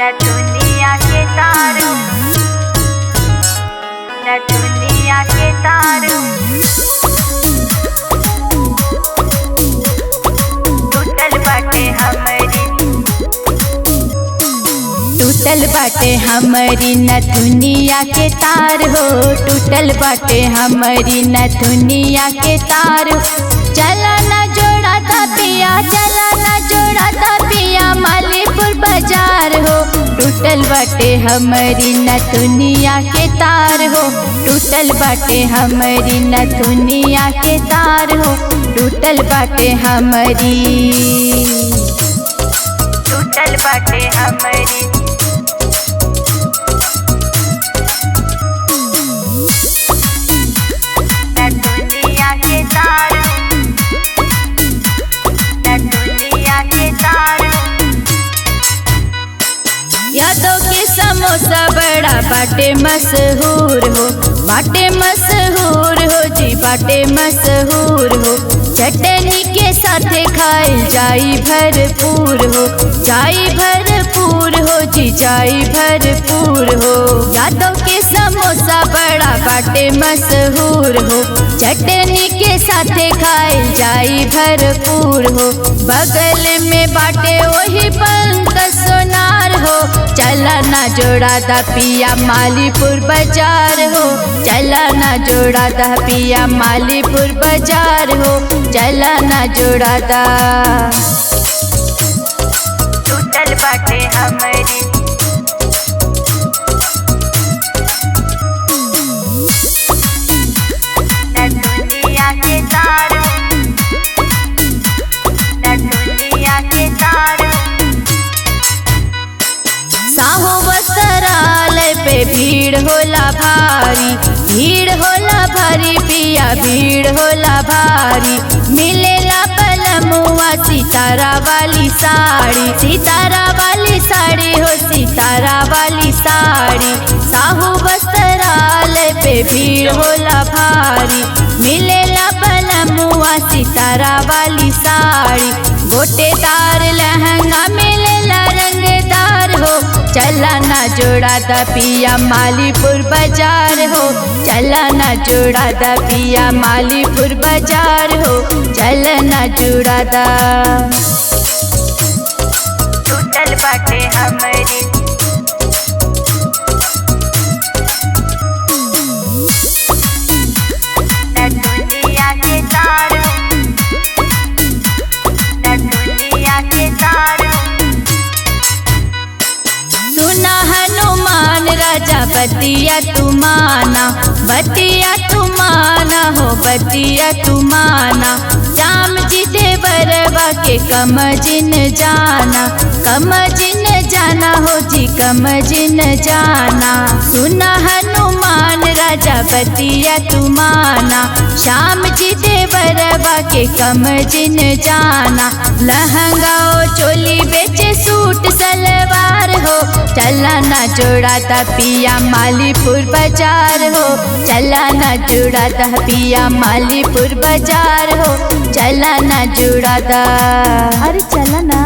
न दुनिया के तारू, न दुनिया के तारू। टूटल बाटे हमारी, टूटल बाटे हमारी न दुनिया के तार हो, टूटल बाटे हमारी न दुनिया के तार। चला ना जोड़ा था पिया, चला ना जोड़ा था पिया मालीपुर बाजार हो। टूटल बाटे हमारी न दुनिया के तार हो, टूटल बाटे हमारी न दुनिया के तार हो। टूटल बाटे हमारी, टूटल बाटे हमारी। न दुनिया के तारू, न दुनिया के तारू। यादों के समोसा बड़ा बाटे मशहूर हो, बाटे मशहूर हो जी, बाटे मशहूर हो। चटनी के साथ खाए जाई भरपूर हो, जाई भरपूर हो जी, जाई भरपूर हो। यादों के समोसा बड़ा बाटे मशहूर हो, चटनी के साथ खाए जाई भरपूर हो। बगल में बाटे वही पंत सोनार हो। चला ना जोड़ा दा पिया मालीपुर बाजार हो, चला ना जोड़ा दा पिया मालीपुर बाजार हो। चला ना जोड़ा दा, टूटल बाटे हमारी। न दुनिया के तारू, न दुनिया के तारू। साहो वस्त्रालय पे भीड़ होला भारी, भीड़ होला भारी पिया, भीड़ होला भारी। मिलेला पलमुआ सितारा वाली साड़ी, सितारा वाली साड़ी हो, सितारा वाली साड़ी। साहू वस्त्रालय पे भीड़ होला भारी, मिलेला पलमुआ सितारा वाली साड़ी। गोटेदार लहंगा मिलेला रंगदार हो। चला ना जोड़ा दा पिया मालीपुर बाजार हो, चला ना जोड़ा दा पिया मालीपुर बाजार हो। चला ना जोड़ा दा, टूटल बाटे हमारी। न दुनिया के तारू, न दुनिया के तारू। सुना हनुमान राजा बतिया तुमाना, बतिया तुमाना हो, बतिया तुमाना। श्याम जी देवरवा के कमजिन जाना, कमजिन जाना हो जी, कमजिन जाना। सुना हनुमान राजा बतिया तुमाना, श्याम जी देवरवा के कमजिन जाना। लहंगा ओ चोली बेचे सूट सलवार हो। चला ना जोड़ा दा पिया मालीपुर बाजार हो, चला ना जोड़ा दा पिया मालीपुर बाजार हो। चला ना जोड़ा दा, अरे चला ना।